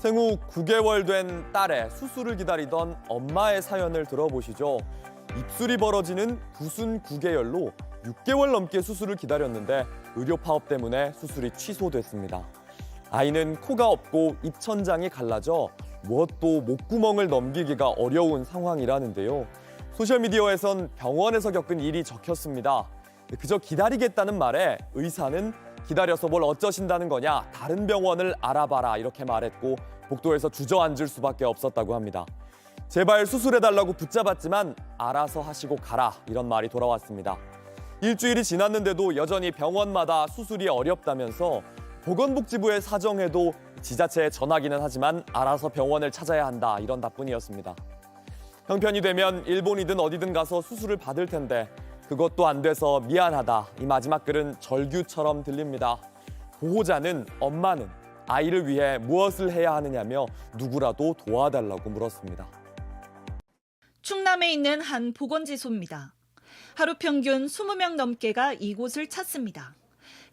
생후 9개월 된 딸의 수술을 기다리던 엄마의 사연을 들어보시죠. 입술이 벌어지는 부순 9개열로 6개월 넘게 수술을 기다렸는데 의료 파업 때문에 수술이 취소됐습니다. 아이는 코가 없고 입천장이 갈라져 무엇도 목구멍을 넘기기가 어려운 상황이라는데요. 소셜미디어에선 병원에서 겪은 일이 적혔습니다. 그저 기다리겠다는 말에 의사는 기다려서 뭘 어쩌신다는 거냐, 다른 병원을 알아봐라 이렇게 말했고 복도에서 주저앉을 수밖에 없었다고 합니다. 제발 수술해달라고 붙잡았지만 알아서 하시고 가라 이런 말이 돌아왔습니다. 일주일이 지났는데도 여전히 병원마다 수술이 어렵다면서 보건복지부에 사정해도 지자체에 전하기는 하지만 알아서 병원을 찾아야 한다 이런 답변이었습니다. 형편이 되면 일본이든 어디든 가서 수술을 받을 텐데 그것도 안 돼서 미안하다. 이 마지막 글은 절규처럼 들립니다. 보호자는, 엄마는 아이를 위해 무엇을 해야 하느냐며 누구라도 도와달라고 물었습니다. 충남에 있는 한 보건지소입니다. 하루 평균 20명 넘게가 이곳을 찾습니다.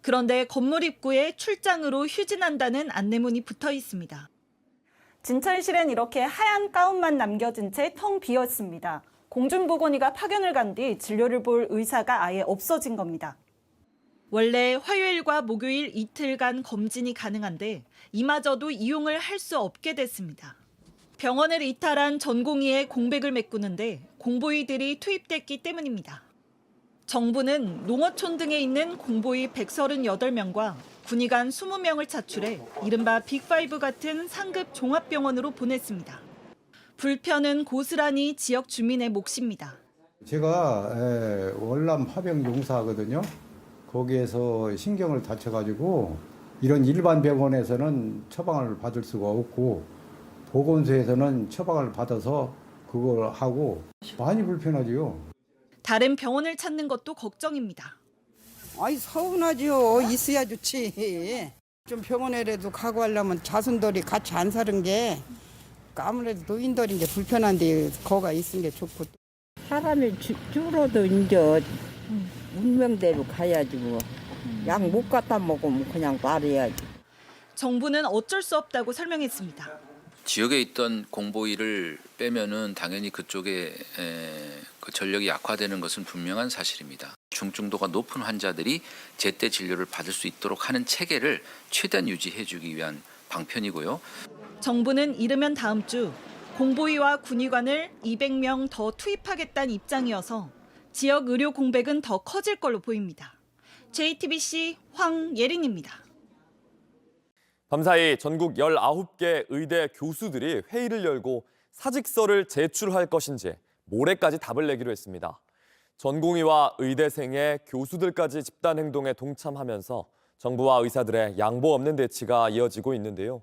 그런데 건물 입구에 출장으로 휴진한다는 안내문이 붙어 있습니다. 진찰실엔 이렇게 하얀 가운만 남겨진 채 텅 비었습니다. 공중보건의가 파견을 간 뒤 진료를 볼 의사가 아예 없어진 겁니다. 원래 화요일과 목요일 이틀간 검진이 가능한데 이마저도 이용을 할 수 없게 됐습니다. 병원을 이탈한 전공의에 공백을 메꾸는데 공보의들이 투입됐기 때문입니다. 정부는 농어촌 등에 있는 공보의 138명과 군의관 20명을 차출해 이른바 빅5 같은 상급 종합병원으로 보냈습니다. 불편은 고스란히 지역 주민의 몫입니다. 제가 월남 파병 용사거든요. 거기에서 신경을 다쳐가지고 이런 일반 병원에서는 처방을 받을 수가 없고 보건소에서는 처방을 받아서 그걸 하고 많이 불편하지요. 다른 병원을 찾는 것도 걱정입니다. 아이 서운하죠. 있어야 좋지. 좀 병원에라도 가고 하려면 자손들이 같이 안 사는 게 아무래도 노인들인 게 불편한데 거가 있는 게 좋고. 사람이 줄어도 이제 운명대로 가야지 뭐. 약 못 갖다 먹으면 그냥 말해야지. 정부는 어쩔 수 없다고 설명했습니다. 지역에 있던 공보위를 빼면은 당연히 그쪽에 그 전력이 약화되는 것은 분명한 사실입니다. 중증도가 높은 환자들이 제때 진료를 받을 수 있도록 하는 체계를 최대한 유지해주기 위한 방편이고요. 정부는 이르면 다음 주 공보위와 군의관을 200명 더 투입하겠다는 입장이어서 지역 의료 공백은 더 커질 걸로 보입니다. JTBC 황예린입니다. 밤사이 전국 19개 의대 교수들이 회의를 열고 사직서를 제출할 것인지 모레까지 답을 내기로 했습니다. 전공의와 의대생의 교수들까지 집단 행동에 동참하면서 정부와 의사들의 양보 없는 대치가 이어지고 있는데요.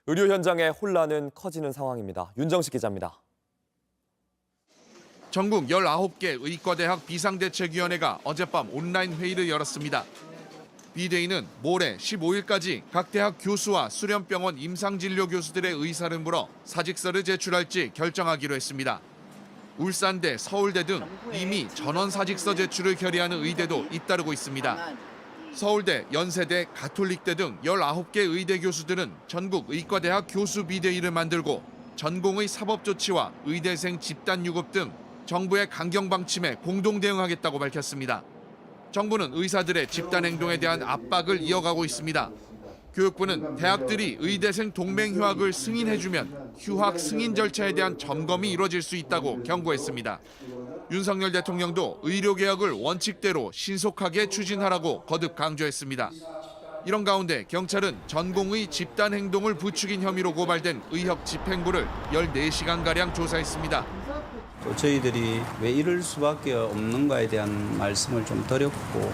의료 현장의 혼란은 커지는 상황입니다. 윤정식 기자입니다. 전국 19개 의과대학 비상대책위원회가 어젯밤 온라인 회의를 열었습니다. 비대위는 모레 15일까지 각 대학 교수와 수련병원 임상진료 교수들의 의사를 물어 사직서를 제출할지 결정하기로 했습니다. 울산대, 서울대 등 이미 전원 사직서 제출을 결의하는 의대도 잇따르고 있습니다. 서울대, 연세대, 가톨릭대 등 19개 의대 교수들은 전국 의과대학 교수 비대위를 만들고 전공의 사법조치와 의대생 집단 유급 등 정부의 강경 방침에 공동 대응하겠다고 밝혔습니다. 정부는 의사들의 집단 행동에 대한 압박을 이어가고 있습니다. 교육부는 대학들이 의대생 동맹 휴학을 승인해주면 휴학 승인 절차에 대한 점검이 이뤄질 수 있다고 경고했습니다. 윤석열 대통령도 의료개혁을 원칙대로 신속하게 추진하라고 거듭 강조했습니다. 이런 가운데 경찰은 전공의 집단 행동을 부추긴 혐의로 고발된 의협 집행부를 14시간가량 조사했습니다. 또 저희들이 왜 이럴 수밖에 없는가에 대한 말씀을 좀 드렸고,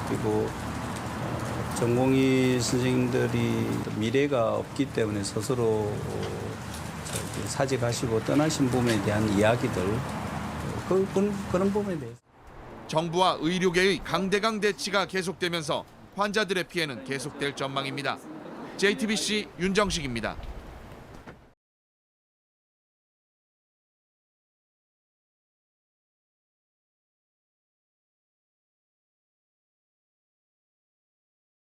그리고 전공의 선생님들이 미래가 없기 때문에 스스로 사직하시고 떠나신 부분에 대한 이야기들, 그런 부분에 대해서. 정부와 의료계의 강대강 대치가 계속되면서 환자들의 피해는 계속될 전망입니다. JTBC 윤정식입니다.